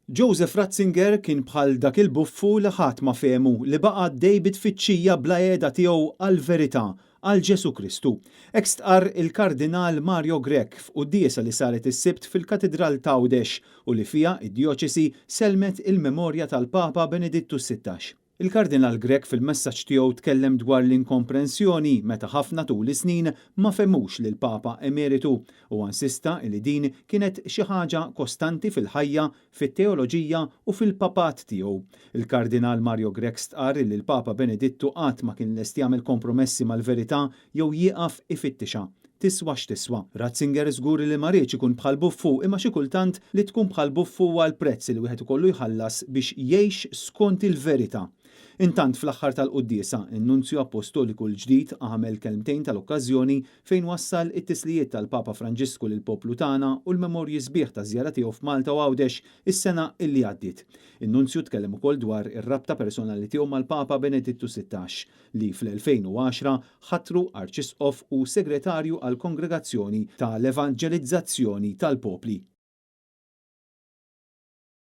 Joseph Ratzinger kien bħal dak il-buffu li ħadd ma fehmu li baqa' David Fiċċija bla għeda tiegħu għall-verità għal Ġesu Kristu. Hekk stqarr il-Kardinal Mario Grech f'qudiesa li saret is-Sibt fil-Katedral ta' Għawdex u li fiha id-dijoċesi selmet il-memorja tal-Papa Benedittu XVI. Il-Kardinal Grech fil-messaġġ tiegħu tkellem dwar l-inkomprensjoni meta ħafna tul is-snin ma femux lil Papa Emeritu u insista li din kienet xi ħaġa kostanti fil-ħajja, fit-teoloġija u fil-papat tiegħu. Il-Kardinal Mario Grech stqarr li l-Papa Benedittu qatt ma kien lest jagħmel kompromessi mal-verità jew jieqaf ifittixha. Tiswa x'tiswa. Ratzinger żgur li ma rridx ikun bħal buffu imma xi kultant li tkun bħal buffu huwa l-prezz li wieħed ikollu jħallas biex jgħix skont il-verità. Intant fl-aħħar tal-quddiesa, in-Nunzju Apostoliku l-ġdid għamel kelmtejn tal-okkażjoni fejn wassal it-tislijiet tal-Papa Franġisku lil poplu tagħna u l-memorji sbieħ ta' żjara tiegħu f'Malta u Għawdex is-sena illi għaddiet. In-Nunzju tkellem ukoll dwar ir-rabta personali tiegħu mal-Papa Benedittu XVI li fl-2010 ħattru Arċisqof u Segretarju għall-Kongregazzjoni tal-Evanġelizzazzjoni tal-Popli.